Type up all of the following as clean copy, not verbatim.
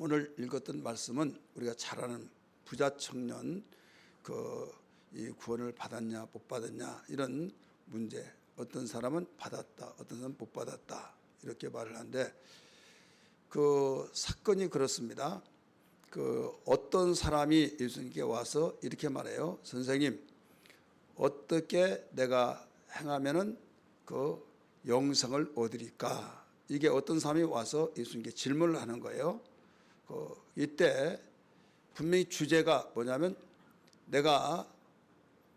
오늘 읽었던 말씀은 우리가 잘 아는 부자 청년 이 구원을 받았냐 못 받았냐 이런 문제, 어떤 사람은 받았다, 어떤 사람은 못 받았다 이렇게 말을 하는데 그 사건이 그렇습니다. 어떤 사람이 예수님께 와서 이렇게 말해요. 선생님, 어떻게 내가 행하면은 그 영생을 얻으리까? 이게 어떤 사람이 와서 예수님께 질문을 하는 거예요. 이때 분명히 주제가 뭐냐면 내가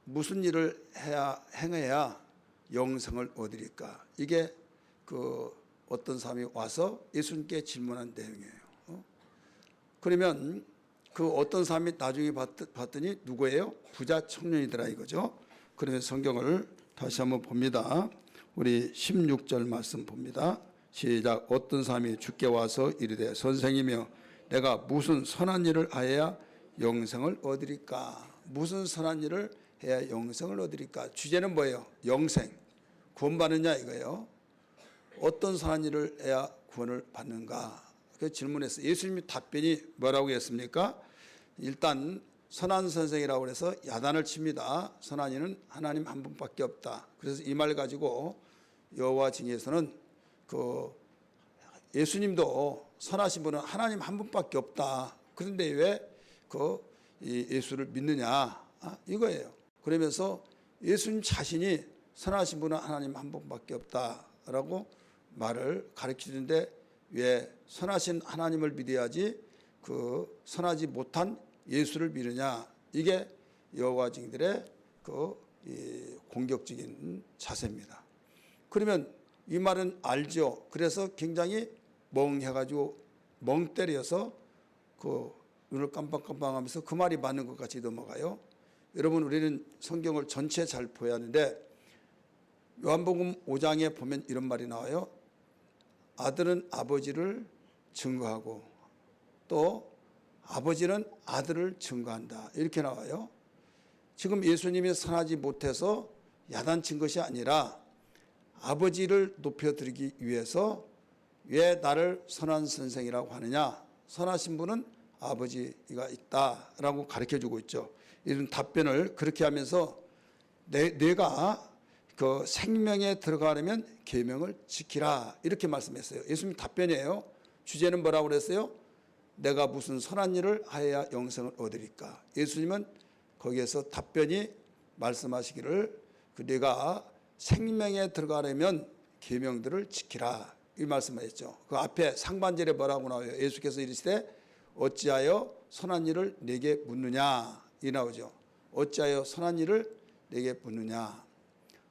무슨 일을 행해야 영생을 얻으리까? 이게 어떤 사람이 와서 예수님께 질문한 내용이에요. 그러면 어떤 사람이 나중에 봤더니 누구예요? 부자 청년이더라 이거죠. 그러면 성경을 다시 한번 봅니다. 우리 16절 말씀 봅니다. 시작. 어떤 사람이 주께 와서 이르되 선생이며 내가 무슨 선한 일을 하여야 영생을 얻으리까? 무슨 선한 일을 해야 영생을 얻으리까? 주제는 뭐예요? 영생. 구원받느냐 이거예요. 어떤 선한 일을 해야 구원을 받는가? 그 질문했어요. 예수님의 답변이 뭐라고 했습니까? 일단 선한 선생이라고 해서 야단을 칩니다. 선한 이는 하나님 한 분밖에 없다. 그래서 이 말 가지고 여호와 징에서는 예수님도 선하신 분은 하나님 한 분밖에 없다. 그런데 왜 예수를 믿느냐? 이거예요. 그러면서 예수님 자신이 선하신 분은 하나님 한 분밖에 없다라고 말을 가르치는데 왜 선하신 하나님을 믿어야지 선하지 못한 예수를 믿느냐? 이게 여호와 증인들의 공격적인 자세입니다. 그러면 이 말은 알죠. 그래서 굉장히 멍해가지고 멍 때려서 눈을 깜빡깜빡하면서 그 말이 맞는 것 같이 넘어가요. 여러분, 우리는 성경을 전체 잘 보아야 하는데 요한복음 5장에 보면 이런 말이 나와요. 아들은 아버지를 증거하고 또 아버지는 아들을 증거한다. 이렇게 나와요. 지금 예수님이 선하지 못해서 야단친 것이 아니라 아버지를 높여드리기 위해서 왜 나를 선한 선생이라고 하느냐? 선하신 분은 아버지가 있다라고 가르쳐주고 있죠. 이런 답변을 그렇게 하면서 내가 생명에 들어가려면 계명을 지키라 이렇게 말씀했어요. 예수님 답변이에요. 주제는 뭐라고 그랬어요? 내가 무슨 선한 일을 하여야 영생을 얻으리까? 예수님은 거기에서 답변이 말씀하시기를 내가 생명에 들어가려면 계명들을 지키라 이 말씀하셨죠. 그 앞에 상반절에 뭐라고 나와요? 예수께서 이르시되 어찌하여 선한 일을 내게 묻느냐 이 나오죠. 어찌하여 선한 일을 내게 묻느냐?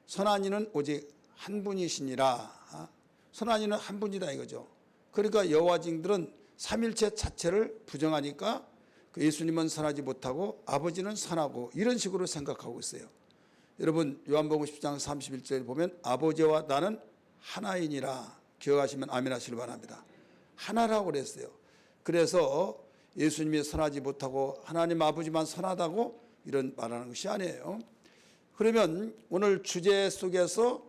선한 이는 오직 한 분이시니라. 선한 이는 한 분이다 이거죠. 그러니까 여호와 증인들은 삼일체 자체를 부정하니까 예수님은 선하지 못하고 아버지는 선하고 이런 식으로 생각하고 있어요. 여러분 요한복음 10장 31절에 보면 아버지와 나는 하나이니라 기억하시면 아멘 하시길 바랍니다. 하나라고 그랬어요. 그래서 예수님이 선하지 못하고 하나님 아버지만 선하다고 이런 말하는 것이 아니에요. 그러면 오늘 주제 속에서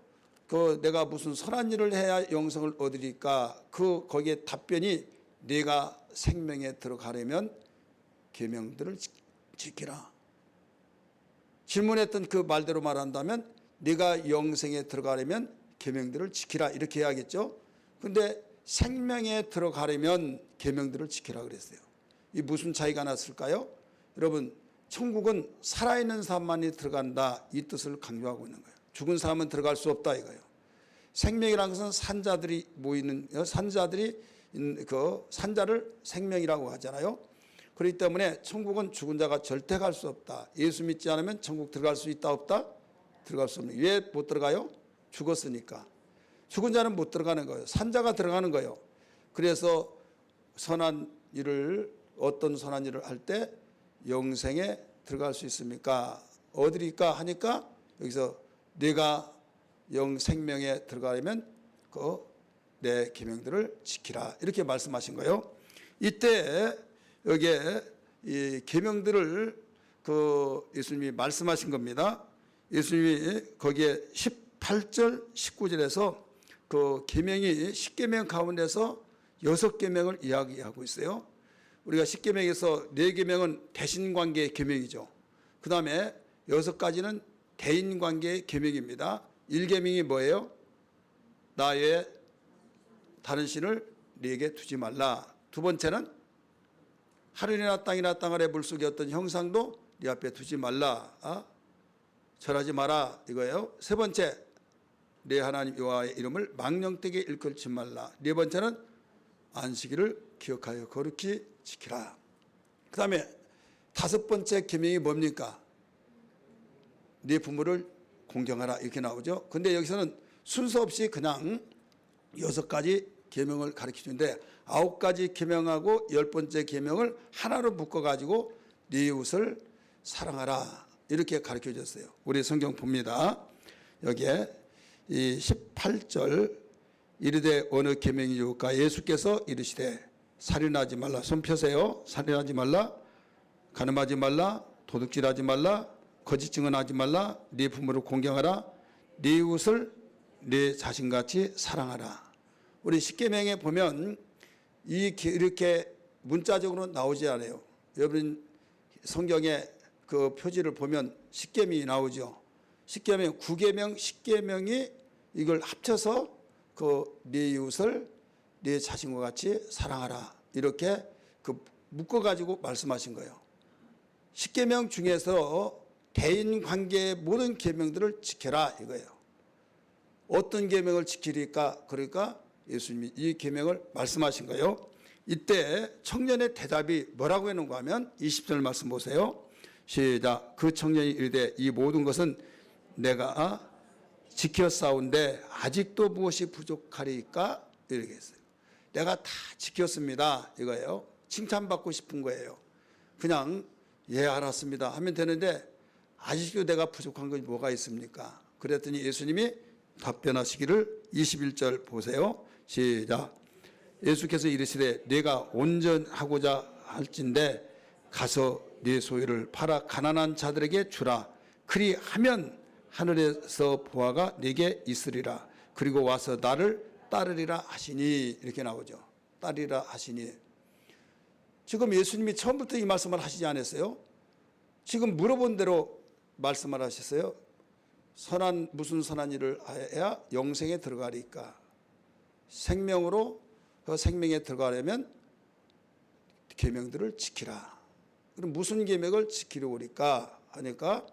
내가 무슨 선한 일을 해야 영생을 얻으리까? 거기에 답변이 네가 생명에 들어가려면 계명들을 지키라. 질문했던 그 말대로 말한다면 네가 영생에 들어가려면 계명들을 지키라 이렇게 해야겠죠. 그런데 생명에 들어가려면 계명들을 지키라 그랬어요. 이 무슨 차이가 났을까요? 여러분 천국은 살아있는 사람만이 들어간다 이 뜻을 강조하고 있는 거예요. 죽은 사람은 들어갈 수 없다 이거예요. 생명이라는 것은 산자들이 모이는 산자들이 산자를 생명이라고 하잖아요. 그렇기 때문에 천국은 죽은 자가 절대 갈 수 없다. 예수 믿지 않으면 천국 들어갈 수 있다 없다? 들어갈 수 없는. 왜 못 들어가요? 죽었으니까. 죽은 자는 못 들어가는 거예요. 산자가 들어가는 거예요. 그래서 어떤 선한 일을 할 때 영생에 들어갈 수 있습니까? 어디리까 하니까 여기서 내가 생명에 들어가려면 내 계명들을 지키라 이렇게 말씀하신 거예요. 이때 여기에 이 계명들을 예수님이 말씀하신 겁니다. 예수님이 거기에 18절 19절에서 계명이 10계명 가운데서 6계명을 이야기하고 있어요. 우리가 10계명에서 4계명은 대신관계의 계명이죠. 그 다음에 6가지는 대인관계의 계명입니다. 1계명이 뭐예요? 나 외에 다른 신을 네게 두지 말라. 두 번째는 하늘이나 땅이나 땅 아래 물속의 어떤 형상도 네 앞에 두지 말라. 절하지 마라 이거예요. 세 번째, 네 하나님 여호와의 이름을 망령되게 일컬지 말라. 네 번째는 안식일을 기억하여 거룩히 지키라. 그 다음에 5번째 계명이 뭡니까? 네 부모를 공경하라 이렇게 나오죠. 근데 여기서는 순서 없이 그냥 6가지 계명을 가르치는데 9가지 계명하고 10번째 계명을 하나로 묶어가지고 네 이웃을 사랑하라 이렇게 가르쳐줬어요. 우리 성경 봅니다. 여기에 이 18절 이르되 어느 계명이 좋을까? 예수께서 이르시되 살인하지 말라. 손 펴세요. 살인하지 말라. 간음하지 말라. 도둑질하지 말라. 거짓 증언하지 말라. 네 부모를 공경하라. 네 이웃을 네 자신같이 사랑하라. 우리 십계명에 보면 이렇게 문자적으로 나오지 않아요. 여러분 성경에 그 표지를 보면 십계명이 나오죠. 십계명, 9계명, 10계명이 이걸 합쳐서 그 네 이웃을 네 자신과 같이 사랑하라 이렇게 그 묶어 가지고 말씀하신 거예요. 십계명 중에서 대인 관계의 모든 계명들을 지켜라 이거예요. 어떤 계명을 지키리까? 그러니까 예수님이 이 계명을 말씀하신 거예요. 이때 청년의 대답이 뭐라고 했는가 하면 20절 말씀 보세요. 시작. 그 청년이 이르되 이 모든 것은 내가 지켰사온데 아직도 무엇이 부족하리까? 이렇게 했어요. 내가 다 지켰습니다 이거예요. 칭찬받고 싶은 거예요. 그냥 예 알았습니다 하면 되는데 아직도 내가 부족한 것이 뭐가 있습니까? 그랬더니 예수님이 답변하시기를 21절 보세요. 시작. 예수께서 이르시되 내가 온전하고자 할진대 가서 네 소유를 팔아 가난한 자들에게 주라. 그리하면 하늘에서 보화가 네게 있으리라. 그리고 와서 나를 따르리라 하시니 이렇게 나오죠. 따르리라 하시니. 지금 예수님이 처음부터 이 말씀을 하시지 않았어요? 지금 물어본 대로 말씀을 하셨어요. 무슨 선한 일을 해야 영생에 들어가리까? 생명으로 그 생명에 들어가려면 계명들을 지키라. 그럼 무슨 계명을 지키려고 하니까 하니까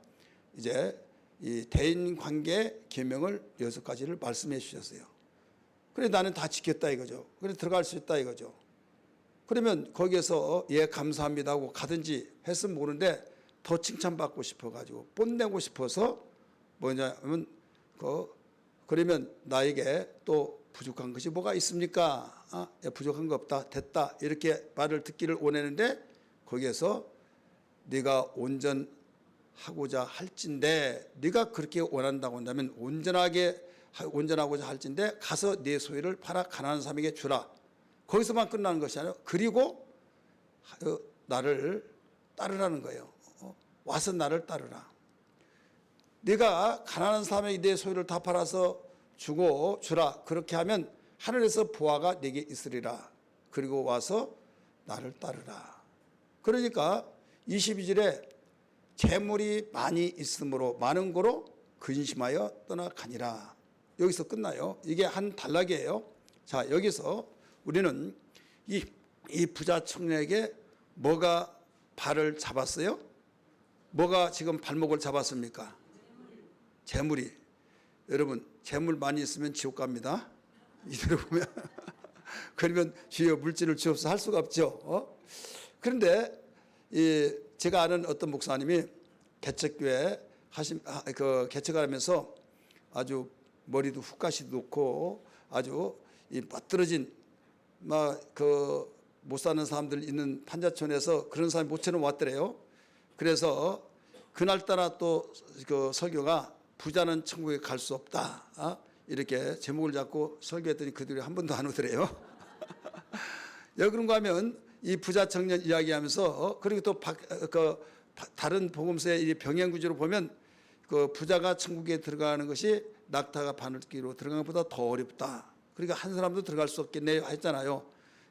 이제 이 대인 관계 계명을 6가지를 말씀해 주셨어요. 그래 나는 다 지켰다 이거죠. 그래 들어갈 수 있다 이거죠. 그러면 거기에서 예 감사합니다 하고 가든지 했으면 모르는데 더 칭찬받고 싶어가지고 뽐내고 싶어서 뭐냐면 그러면 나에게 또 부족한 것이 뭐가 있습니까? 부족한 거 없다 됐다 이렇게 말을 듣기를 원하는데 거기에서 네가 온전하고자 할진대 네가 그렇게 원한다고 한다면 온전하고자 할진대 가서 네 소유를 팔아 가난한 사람에게 주라. 거기서만 끝나는 것이 아니라 그리고 나를 따르라는 거예요. 와서 나를 따르라. 네가 가난한 사람에게 내 소유를 다 팔아서 주라. 그렇게 하면 하늘에서 보화가 네게 있으리라. 그리고 와서 나를 따르라. 그러니까 22절에 재물이 많이 있으므로 많은 거로 근심하여 떠나가니라. 여기서 끝나요. 이게 한 단락이에요. 자, 여기서 우리는 이 부자 청년에게 뭐가 발을 잡았어요? 뭐가 지금 발목을 잡았습니까? 재물이. 여러분 재물 많이 있으면 지옥 갑니다. 이대로 보면 그러면 주여 물질을 주옵소서 할 수가 없죠. 그런데 제가 아는 어떤 목사님이 개척교회 개척하면서 아주 머리도 훅가시 놓고 아주 멋들어진 못 사는 사람들 있는 판자촌에서 그런 사람이 모처럼 왔더래요. 그래서 그날따라 또 그 설교가 부자는 천국에 갈 수 없다. 이렇게 제목을 잡고 설교했더니 그들이 한 번도 안 오더래요. 왜 그런가 하면 이 부자 청년 이야기하면서 그리고 또 다른 복음서의 병행 구조로 보면 그 부자가 천국에 들어가는 것이 낙타가 바늘기로 들어가는 것보다 더 어렵다. 그러니까 한 사람도 들어갈 수 없겠네요 했잖아요.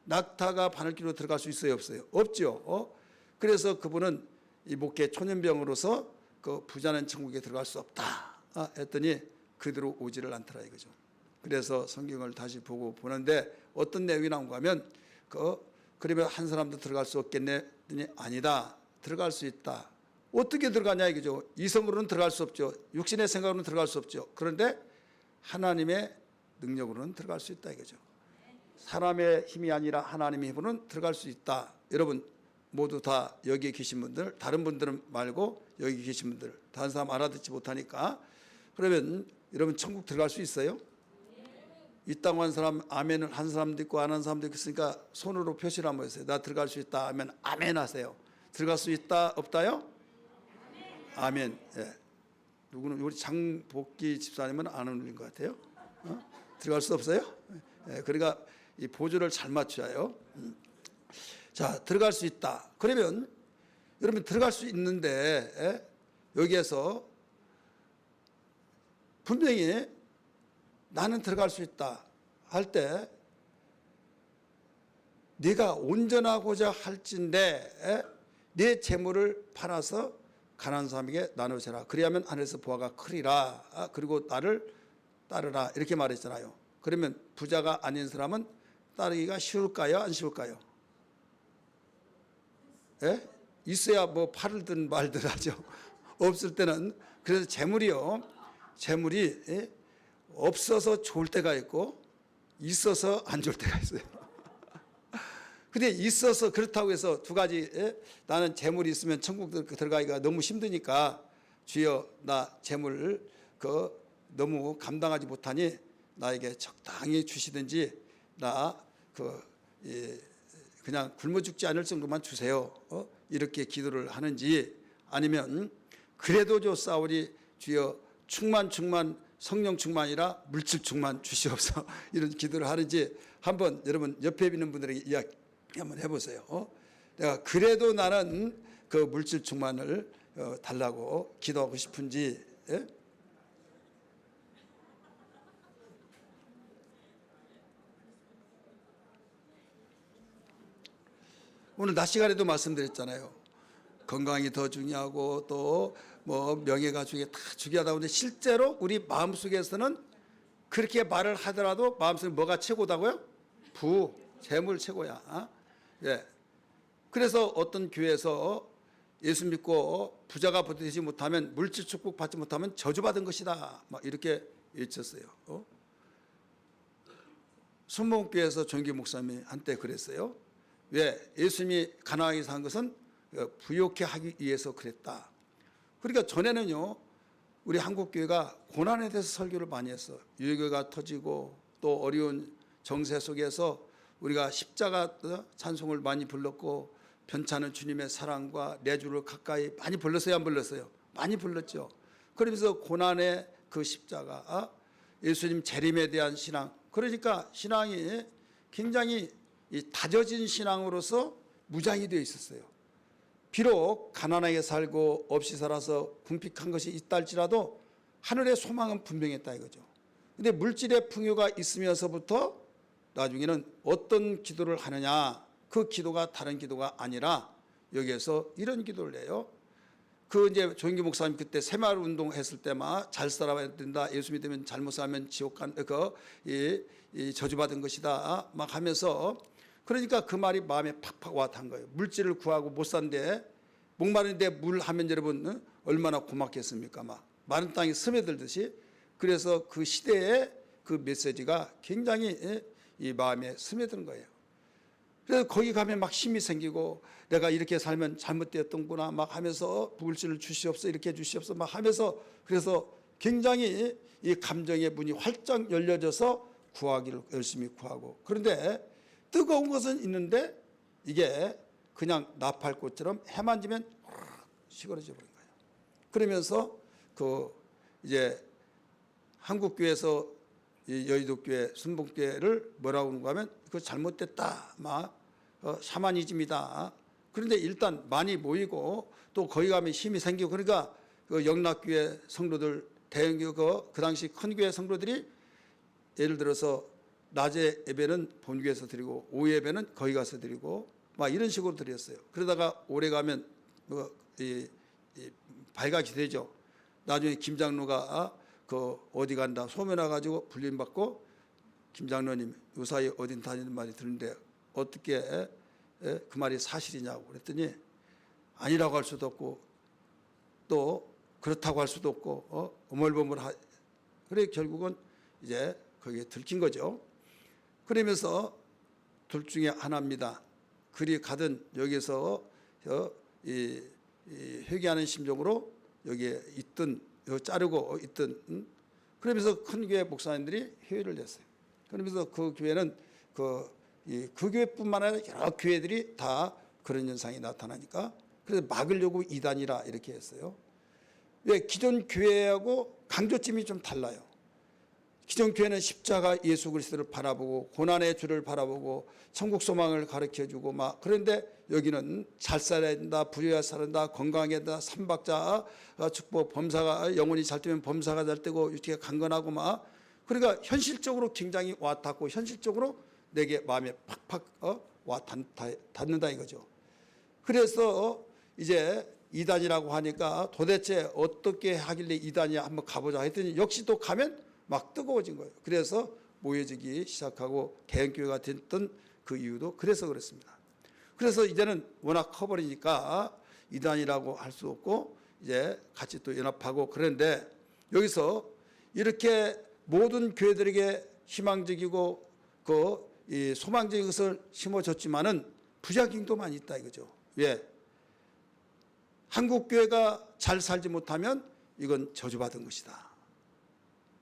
낙타가 바늘길로 들어갈 수 있어요, 없어요? 없죠. 그래서 그분은 이 목회 초년병으로서 그 부자는 천국에 들어갈 수 없다 했더니 그대로 오지를 않더라 이거죠. 그래서 성경을 다시 보는데 어떤 내용이 나온가 하면 그러면 한 사람도 들어갈 수 없겠네 했더니 아니다, 들어갈 수 있다. 어떻게 들어가냐 이거죠. 이성으로는 들어갈 수 없죠. 육신의 생각으로는 들어갈 수 없죠. 그런데 하나님의 능력으로는 들어갈 수 있다 이거죠. 사람의 힘이 아니라 하나님의 힘으로는 들어갈 수 있다. 여러분 모두 다 여기 계신 분들, 다른 분들은 말고 여기 계신 분들, 다른 사람 알아듣지 못하니까, 그러면 여러분 천국 들어갈 수 있어요? 있다고 한 사람 아멘을 한 사람도 있고 안 한 사람도 있으니까 손으로 표시를 한번 해주세요. 나 들어갈 수 있다 하면 아멘 하세요. 들어갈 수 있다 없다요? 아멘. 예. 누구는 우리 장복기 집사님은 안 어울린 것 같아요. 들어갈 수 없어요? 예. 그러니까 이 보조를 잘 맞춰요. 자, 들어갈 수 있다. 그러면 여러분 들어갈 수 있는데 여기에서 분명히 나는 들어갈 수 있다 할 때 네가 온전하고자 할진대 네 재물을 팔아서 가난한 사람에게 나누어라. 그리하면 하늘에서 보화가 크리라. 그리고 나를 따르라. 이렇게 말했잖아요. 그러면 부자가 아닌 사람은 따르기가 쉬울까요? 안 쉬울까요? 예? 있어야 뭐 팔든 말든 하죠. 없을 때는. 그래서 재물이 없어서 좋을 때가 있고 있어서 안 좋을 때가 있어요. 근데 있어서 그렇다고 해서 두 가지, 나는 재물이 있으면 천국 들어가기가 너무 힘드니까 주여 나 재물을 너무 감당하지 못하니 나에게 적당히 주시든지 나 그냥 굶어 죽지 않을 정도만 주세요. 이렇게 기도를 하는지, 아니면 그래도 좋사오니 주여 충만 성령 충만이라 물질 충만 주시옵소서 이런 기도를 하는지 한번 여러분 옆에 있는 분들에게 이야기 한번 해보세요. 내가 그래도 나는 그 물질 충만을 달라고 기도하고 싶은지. 예? 오늘 낮 시간에도 말씀드렸잖아요. 건강이 더 중요하고 또 뭐 명예가 다 중요하다고 하는데 실제로 우리 마음속에서는 그렇게 말을 하더라도 마음속에 뭐가 최고다고요? 재물 최고야. 예. 그래서 어떤 교회에서 예수 믿고 부자가 되지 못하면, 물질 축복 받지 못하면 저주받은 것이다 막 이렇게 외쳤어요. 순복음교회에서 존귀 목사님이 한때 그랬어요. 왜? 예수님이 가난하게 산 것은 부욕해 하기 위해서 그랬다. 그러니까 전에는요, 우리 한국교회가 고난에 대해서 설교를 많이 했어. 유교가 터지고 또 어려운 정세 속에서 우리가 십자가 찬송을 많이 불렀고, 편찮은 주님의 사랑과 내 주를 가까이 많이 불렀어요, 안 불렀어요? 많이 불렀죠. 그러면서 고난의 그 십자가, 예수님 재림에 대한 신앙, 그러니까 신앙이 굉장히 다져진 신앙으로서 무장이 되어 있었어요. 비록 가난하게 살고 없이 살아서 궁핍한 것이 있다 할지라도 하늘의 소망은 분명했다 이거죠. 그런데 물질의 풍요가 있으면서부터 나중에는 어떤 기도를 하느냐, 그 기도가 다른 기도가 아니라 여기에서 이런 기도를 해요. 이제 조인규 목사님 그때 새마을 운동 했을 때만 잘 살아야 된다, 예수 믿으면 잘못 살면 지옥 저주받은 것이다 막 하면서, 그러니까 그 말이 마음에 팍팍 와닿은 거예요. 물질을 구하고 못 산데, 목마른데 물 하면 여러분 얼마나 고맙겠습니까? 막 마른 땅이 스며들듯이. 그래서 그 시대의 그 메시지가 굉장히 이 마음에 스며드는 거예요. 그래서 거기 가면 막 힘이 생기고, 내가 이렇게 살면 잘못되었던구나 막 하면서 물질을 주시옵소서, 이렇게 주시옵소서 막 하면서, 그래서 굉장히 이 감정의 문이 활짝 열려져서 구하기를 열심히 구하고, 그런데 뜨거운 것은 있는데 이게 그냥 나팔꽃처럼 해만 지면 식어져 버린 거예요. 그러면서 이제 한국교회에서 여의도교회, 순복교회를 뭐라고 하는가 하면 그거 잘못됐다, 막 샤머니즘이다. 그런데 일단 많이 모이고 또 거기 가면 힘이 생기고, 그러니까 그 영락교회 성도들, 대형교회 그 당시 큰 교회 성도들이 예를 들어서 낮에 예배는 본교에서 드리고 오후 예배는 거기 가서 드리고 막 이런 식으로 드렸어요. 그러다가 오래 가면 발각이 되죠. 나중에 김 장로가 그 어디 간다 소문나 가지고 불림 받고 김 장로님 요 사이 어딘 다니는 말이 들는데 어떻게 그 말이 사실이냐고 그랬더니 아니라고 할 수도 없고 또 그렇다고 할 수도 없고 어물버물하. 그래 결국은 이제 거기에 들킨 거죠. 그러면서 둘 중에 하나입니다. 그리 가든 여기서 회개하는 심정으로 여기에 있든 자르고 있든 그러면서 큰 교회 목사님들이 회의를 냈어요. 그러면서 그 교회는 그 교회뿐만 아니라 여러 교회들이 다 그런 현상이 나타나니까 그래서 막으려고 이단이라 이렇게 했어요. 왜 기존 교회하고 강조점이 좀 달라요. 기존 교회는 십자가 예수 그리스도를 바라보고 고난의 주를 바라보고 천국 소망을 가르쳐주고 막 그런데 여기는 잘 살아야 된다, 부유해야 살아야 건강해야 된다, 삼박자 축복, 범사가 영혼이 잘 되면 범사가 잘 되고 이렇게 강건하고 막 그러니까 현실적으로 굉장히 와 닿고 현실적으로 내게 마음에 팍팍 와 닿는다 이거죠. 그래서 이제 이단이라고 하니까 도대체 어떻게 하길래 이단이 한번 가보자 했더니 역시 또 가면 막 뜨거워진 거예요. 그래서 모여지기 시작하고 대형교회가 됐던 그 이유도 그래서 그렇습니다. 그래서 이제는 워낙 커버리니까 이단이라고 할 수 없고 이제 같이 또 연합하고 그런데 여기서 이렇게 모든 교회들에게 희망적이고 이 소망적인 것을 심어줬지만은 부작용도 많이 있다 이거죠. 왜? 한국 교회가 잘 살지 못하면 이건 저주받은 것이다.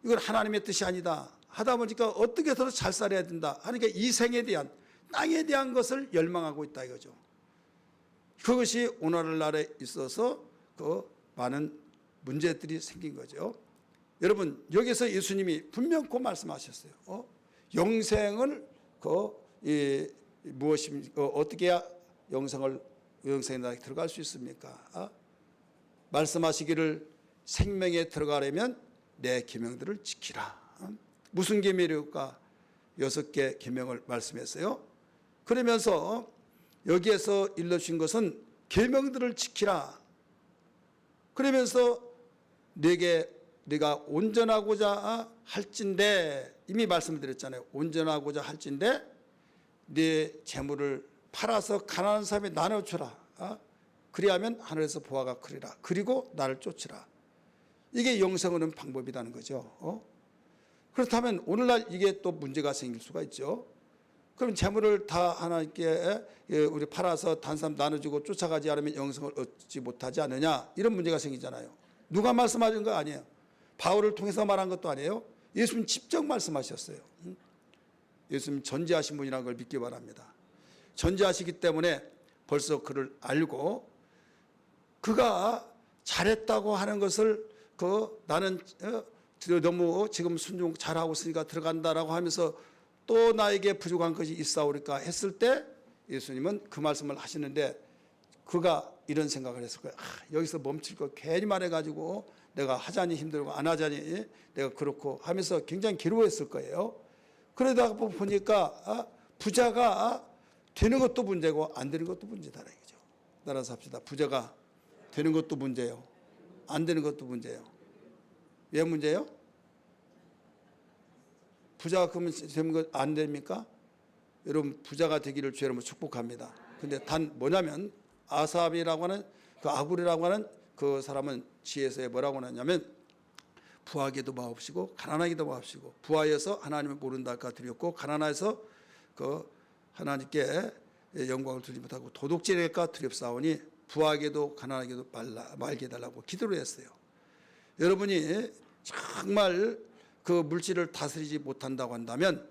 이건 하나님의 뜻이 아니다. 하다 보니까 어떻게 해서든 잘 살아야 된다. 하니까 이 생에 대한 땅에 대한 것을 열망하고 있다 이거죠. 그것이 오늘날에 있어서 그 많은 문제들이 생긴 거죠. 여러분 여기서 예수님이 분명 그 말씀하셨어요. 영생을 어떻게 해야 영생에 들어갈 수 있습니까? 말씀하시기를 생명에 들어가려면 내 계명들을 지키라. 무슨 계명일까? 6개 계명을 말씀했어요. 그러면서 여기에서 일러주신 것은 계명들을 지키라. 그러면서 네가 온전하고자 할진대 이미 말씀을 드렸잖아요. 온전하고자 할진대 네 재물을 팔아서 가난한 사람에 나눠주라. 그리하면 하늘에서 보화가 크리라. 그리고 나를 쫓으라. 이게 영생을 얻는 방법이라는 거죠. 그렇다면 오늘날 이게 또 문제가 생길 수가 있죠. 그럼 재물을 다 하나님께 우리 팔아서 단 사람 나눠주고 쫓아가지 않으면 영생을 얻지 못하지 않느냐 이런 문제가 생기잖아요. 누가 말씀하신 거 아니에요. 바울을 통해서 말한 것도 아니에요. 예수님 직접 말씀하셨어요. 예수님 전지하신 분이라는 걸 믿기 바랍니다. 전지하시기 때문에 벌써 그를 알고 그가 잘했다고 하는 것을 나는 너무 지금 순종 잘하고 있으니까 들어간다라고 하면서 또 나에게 부족한 것이 있사오리까 했을 때 예수님은 그 말씀을 하시는데 그가 이런 생각을 했을 거예요. 여기서 멈출 거 괜히 말해가지고 내가 하자니 힘들고 안 하자니 내가 그렇고 하면서 굉장히 괴로워했을 거예요. 그러다 보니까 부자가 되는 것도 문제고 안 되는 것도 문제다라는 거죠. 따라서 합시다. 부자가 되는 것도 문제예요. 안 되는 것도 문제예요. 왜 문제예요? 부자가 그러면 되는 것 안 됩니까? 여러분 부자가 되기를 주의 이름으로 축복합니다. 근데 단 뭐냐면 아삽이라고 하는 그 아굴이라고 하는 그 사람은 지혜서에 뭐라고 하냐면 부하기도 마옵시고 가난하기도 마옵시고 부하여서 하나님을 모른다 할까 드렸고 가난해서 그 하나님께 영광을 두지 못하고 도둑질할까 두렵사오니 부하게도 가난하게도 말게 해달라고 기도를 했어요. 여러분이 정말 그 물질을 다스리지 못한다고 한다면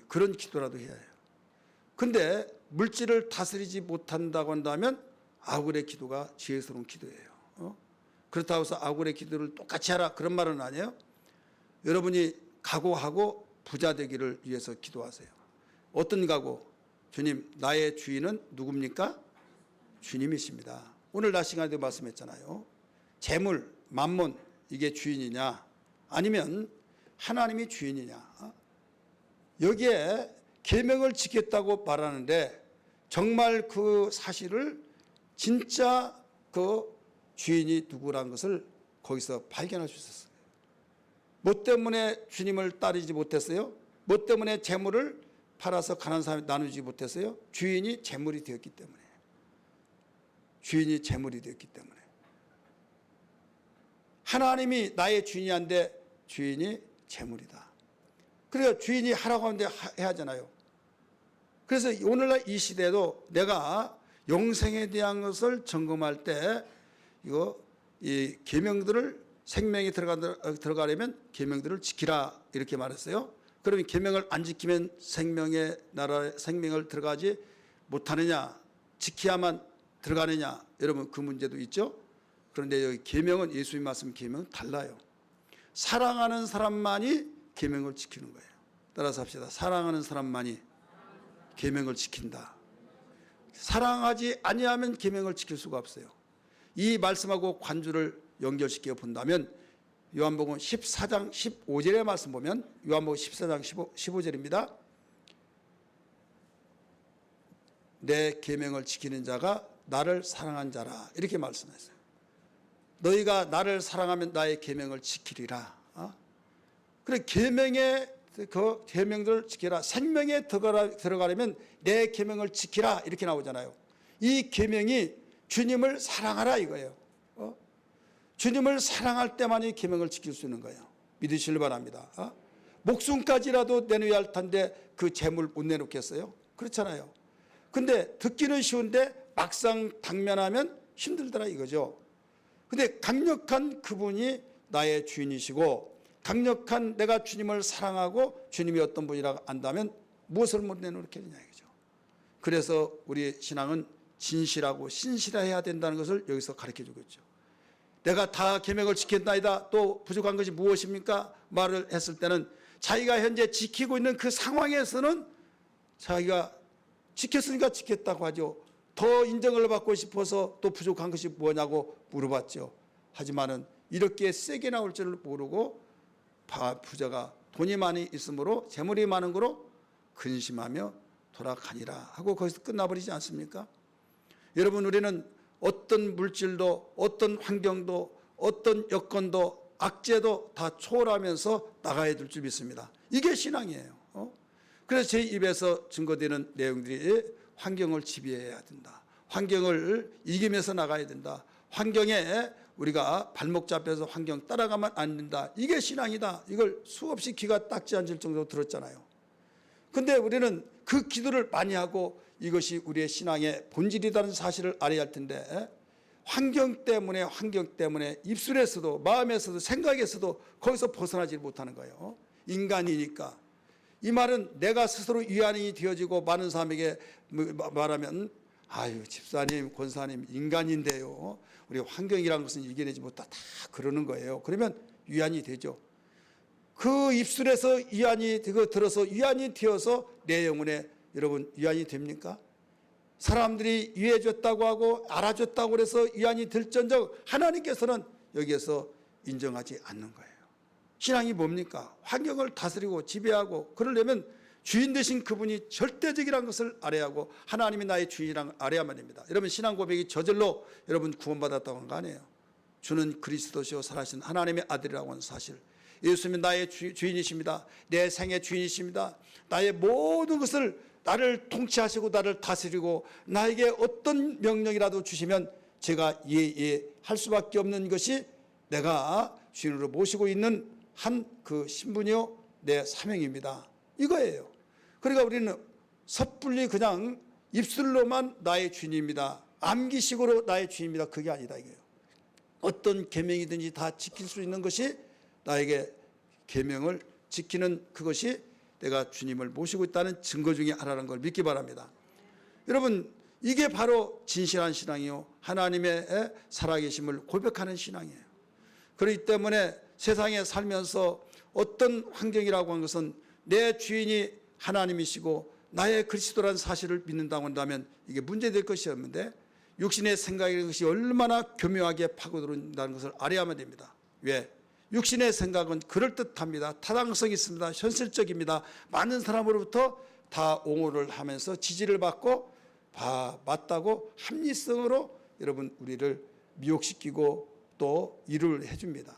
그런 기도라도 해야 해요. 근데 물질을 다스리지 못한다고 한다면 아굴의 기도가 지혜스러운 기도예요. 그렇다고 해서 아굴의 기도를 똑같이 하라 그런 말은 아니에요. 여러분이 각오하고 부자 되기를 위해서 기도하세요. 어떤 각오? 주님 나의 주인은 누굽니까? 주님이십니다. 오늘 낮 시간에도 말씀했잖아요. 재물, 만몬 이게 주인이냐 아니면 하나님이 주인이냐. 여기에 계명을 지켰다고 말하는데 정말 그 사실을 진짜 그 주인이 누구라는 것을 거기서 발견할 수 있었어요. 뭐 때문에 주님을 따르지 못했어요? 뭐 때문에 재물을 팔아서 가난한 사람이 나누지 못했어요? 주인이 재물이 되었기 때문에. 주인이 재물이 되었기 때문에. 하나님이 나의 주인이 한데 주인이 재물이다. 그러니까 주인이 하라고 하는데 해야 하잖아요. 그래서 오늘날 이 시대도 내가 영생에 대한 것을 점검할 때 이 계명들을 생명에 들어가려면 계명들을 지키라 이렇게 말했어요. 그러면 계명을 안 지키면 생명의 나라에 생명을 들어가지 못하느냐, 지켜야만 들어가느냐, 여러분 그 문제도 있죠. 그런데 여기 계명은 예수님 말씀 계명은 달라요. 사랑하는 사람만이 계명을 지키는 거예요. 따라서 합시다. 사랑하는 사람만이 계명을 지킨다. 사랑하지 아니하면 계명을 지킬 수가 없어요. 이 말씀하고 관주를 연결시켜 본다면 요한복음 14장 15절의 말씀 보면 요한복음 14장 15절입니다. 내 계명을 지키는 자가 나를 사랑한 자라 이렇게 말씀했어요. 너희가 나를 사랑하면 나의 계명을 지키리라. 그래 계명의 그 계명들을 지키라. 생명에 들어가려면 내 계명을 지키라 이렇게 나오잖아요. 이 계명이 주님을 사랑하라 이거예요. 주님을 사랑할 때만이 계명을 지킬 수 있는 거예요. 믿으시길 바랍니다. 목숨까지라도 내놓아야 할 텐데 그 재물 못 내놓겠어요? 그렇잖아요. 근데 듣기는 쉬운데 막상 당면하면 힘들더라 이거죠. 근데 강력한 그분이 나의 주인이시고 강력한 내가 주님을 사랑하고 주님이 어떤 분이라고 안다면 무엇을 못 내놓겠느냐 이거죠. 그래서 우리 신앙은 진실하고 신실해야 된다는 것을 여기서 가르쳐주고 있죠. 내가 다 계명을 지켰나이다. 또 부족한 것이 무엇입니까? 말을 했을 때는 자기가 현재 지키고 있는 그 상황에서는 자기가 지켰으니까 지켰다고 하죠. 더 인정을 받고 싶어서 또 부족한 것이 뭐냐고 물어봤죠. 하지만은 이렇게 세게 나올 줄을 모르고 부자가 돈이 많이 있으므로 재물이 많은 거로 근심하며 돌아가니라 하고 거기서 끝나버리지 않습니까? 여러분 우리는 어떤 물질도 어떤 환경도 어떤 여건도 악재도 다 초월하면서 나가야 될 줄 믿습니다. 이게 신앙이에요. 그래서 제 입에서 증거되는 내용들이 환경을 지배해야 된다. 환경을 이기면서 나가야 된다. 환경에 우리가 발목 잡혀서 환경 따라가면 안 된다. 이게 신앙이다. 이걸 수없이 귀가 딱지 앉을 정도로 들었잖아요. 근데 우리는 그 기도를 많이 하고 이것이 우리의 신앙의 본질이라는 사실을 알아야 할 텐데 환경 때문에 입술에서도 마음에서도 생각에서도 거기서 벗어나지 못하는 거예요. 인간이니까. 이 말은 내가 스스로 위안이 되어지고 많은 사람에게 말하면 아유 집사님 권사님 인간인데요. 우리 환경이라는 것은 이겨내지 못하다 다 그러는 거예요. 그러면 위안이 되죠. 그 입술에서 위안이 들어서 위안이 되어서 내 영혼에 여러분 위안이 됩니까? 사람들이 이해해줬다고 하고 알아줬다고 해서 위안이 들전적 하나님께서는 여기에서 인정하지 않는 거예요. 신앙이 뭡니까? 환경을 다스리고 지배하고 그러려면 주인 되신 그분이 절대적이라는 것을 알아야 하고 하나님이 나의 주인이라는 걸 알아야만 됩니다. 여러분 신앙 고백이 저절로 여러분 구원받았다고 하는 거 아니에요. 주는 그리스도시요 살아신 하나님의 아들이라고 하는 사실. 예수님은 나의 주인이십니다. 내 생의 주인이십니다. 나의 모든 것을 나를 통치하시고 나를 다스리고 나에게 어떤 명령이라도 주시면 제가 할 수밖에 없는 것이 내가 주인으로 모시고 있는 한 그 신분이요 내 사명입니다. 이거예요. 그러니까 우리는 섣불리 그냥 입술로만 나의 주인입니다. 암기식으로 나의 주인입니다. 그게 아니다 이거예요. 어떤 계명이든지 다 지킬 수 있는 것이 나에게 계명을 지키는 그것이 내가 주님을 모시고 있다는 증거 중에 하나라는 걸 믿기 바랍니다. 여러분 이게 바로 진실한 신앙이요 하나님의 살아계심을 고백하는 신앙이에요. 그렇기 때문에 세상에 살면서 어떤 환경이라고 하는 것은 내 주인이 하나님이시고 나의 그리스도라는 사실을 믿는다고 한다면 이게 문제될 것이 없는데 육신의 생각이라는 것이 얼마나 교묘하게 파고들어온다는 것을 알아야만 됩니다. 왜? 육신의 생각은 그럴듯합니다. 타당성이 있습니다. 현실적입니다. 많은 사람으로부터 다 옹호를 하면서 지지를 받고 맞다고 합리성으로 여러분 우리를 미혹시키고 또 위로를 해줍니다.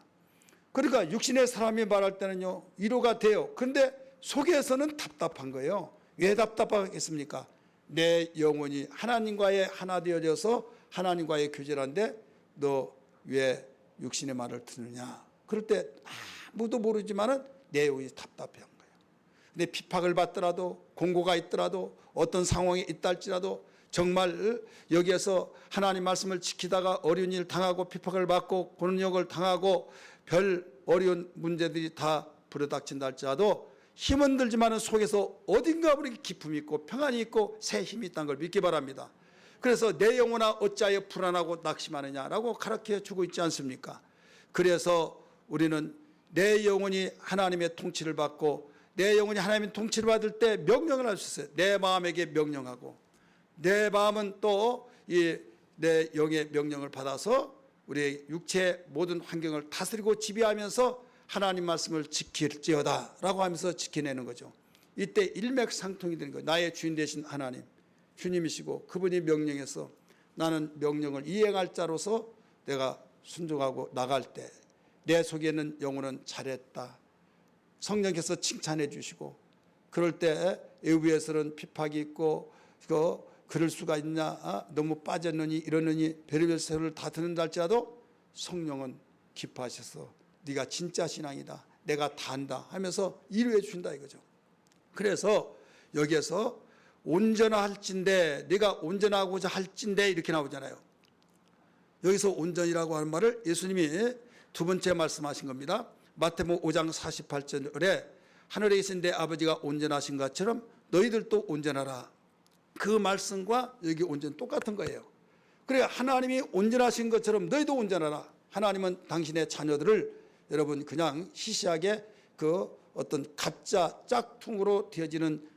그러니까 육신의 사람이 말할 때는요 위로가 돼요. 그런데 속에서는 답답한 거예요. 왜 답답하겠습니까? 내 영혼이 하나님과의 하나 되어져서 하나님과의 교제란데 너 왜 육신의 말을 듣느냐? 그럴 때 아무도 모르지만은 내 영혼이 답답한 거예요. 근데 핍박을 받더라도 공고가 있더라도 어떤 상황이 있다 할지라도 정말 여기에서 하나님 말씀을 지키다가 어려운 일 당하고 핍박을 받고 곤욕을 당하고 별 어려운 문제들이 다 부려닥친다 할지라도 힘은 들지만은 속에서 어딘가 우리 기쁨이 있고 평안이 있고 새 힘이 있다는 걸 믿기 바랍니다. 그래서 내 영혼아 어찌하여 불안하고 낙심하느냐라고 가르쳐 주고 있지 않습니까? 그래서 우리는 내 영혼이 하나님의 통치를 받고 내 영혼이 하나님의 통치를 받을 때 명령을 할 수 있어요. 내 마음에게 명령하고 내 마음은 또 내 영의 명령을 받아서 우리의 육체의 모든 환경을 다스리고 지배하면서 하나님 말씀을 지킬지어다 라고 하면서 지켜내는 거죠. 이때 일맥상통이 되는 거예요. 나의 주인 되신 하나님 주님이시고 그분이 명령해서 나는 명령을 이행할 자로서 내가 순종하고 나갈 때 내 속에 있는 영혼은 잘했다. 성령께서 칭찬해 주시고 그럴 때 외부에서는 핍박이 있고 그럴 수가 있냐 너무 빠졌느니 이러느니 별의별 소리를 다 듣는다 할지라도 성령은 기뻐하셔서 네가 진짜 신앙이다. 내가 다 안다 하면서 위로해 준다 이거죠. 그래서 여기에서 온전할진대 네가 온전하고자 할진대 이렇게 나오잖아요. 여기서 온전이라고 하는 말을 예수님이 두 번째 말씀하신 겁니다. 마태복음 5장 48절에 하늘에 계신 내 아버지가 온전하신 것처럼 너희들도 온전하라. 그 말씀과 여기 온전 똑같은 거예요. 그래 하나님이 온전하신 것처럼 너희도 온전하라. 하나님은 당신의 자녀들을 여러분 그냥 시시하게 그 어떤 가짜 짝퉁으로 되어지는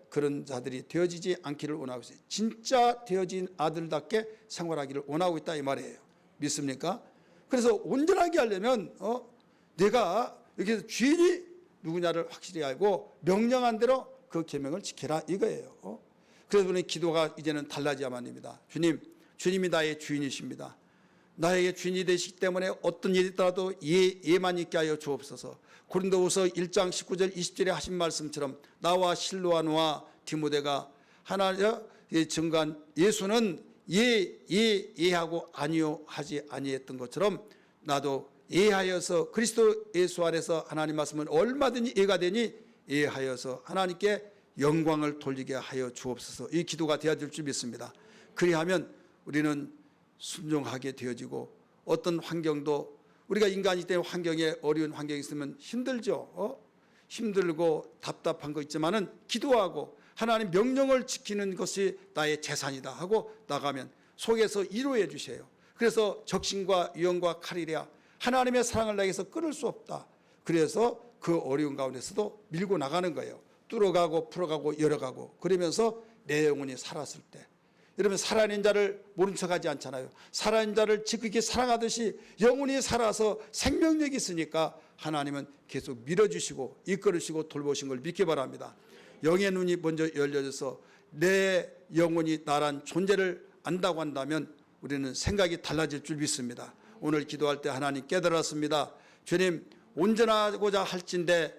그런 자들이 되어지지 않기를 원하고 있어요. 진짜 되어진 아들답게 생활하기를 원하고 있다 이 말이에요. 믿습니까? 그래서 온전하게 하려면 내가 여기서 주인이 누구냐를 확실히 알고 명령한 대로 그 계명을 지켜라 이거예요. 그래서 우리 기도가 이제는 달라져야만 합니다. 주님이 나의 주인이십니다. 나에게 주인이 되시기 때문에 어떤 일이 있더라도 예만 있게 하여 주옵소서. 고린도후서 1장 19절 20절에 하신 말씀처럼 나와 실로아노와 디모데가 하나님의 증거한 예수는 예하고 아니요 하지 아니했던 것처럼 나도 예하여서 그리스도 예수 안에서 하나님 말씀은 얼마든지 예가 되니 예하여서 하나님께 영광을 돌리게 하여 주옵소서. 이 기도가 되어야 될 줄 믿습니다. 그리하면 우리는 순종하게 되어지고 어떤 환경도 우리가 인간이기 때문에 환경에 어려운 환경이 있으면 힘들죠. 힘들고 답답한 거 있지만은 기도하고 하나님 명령을 지키는 것이 나의 재산이다 하고 나가면 속에서 위로해 주세요. 그래서 적신과 유언과 칼이랴 하나님의 사랑을 나에게서 끊을 수 없다. 그래서 그 어려운 가운데서도 밀고 나가는 거예요. 뚫어가고 풀어가고 열어가고 그러면서 내 영혼이 살았을 때 여러분 살아있는 자를 모른 척하지 않잖아요. 살아있는 자를 지극히 사랑하듯이 영혼이 살아서 생명력이 있으니까 하나님은 계속 밀어주시고 이끌으시고 돌보신 걸 믿기 바랍니다. 영의 눈이 먼저 열려져서 내 영혼이 나란 존재를 안다고 한다면 우리는 생각이 달라질 줄 믿습니다. 오늘 기도할 때 하나님 깨달았습니다. 주님 온전하고자 할진대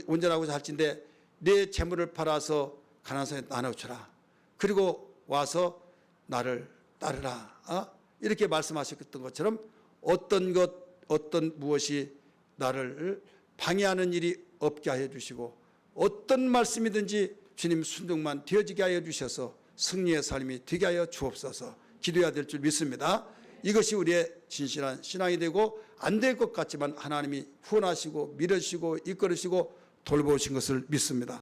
온전하고자 할진대 내 재물을 팔아서 가난한 사람에 나눠주라. 그리고 와서 나를 따르라. 이렇게 말씀하셨던 것처럼 어떤 무엇이 나를 방해하는 일이 없게 하여 주시고 어떤 말씀이든지 주님 순종만 되어지게 하여 주셔서 승리의 삶이 되게 하여 주옵소서. 기도해야 될 줄 믿습니다. 이것이 우리의 진실한 신앙이 되고 안 될 것 같지만 하나님이 후원하시고 밀으시고 이끌으시고 돌보신 것을 믿습니다.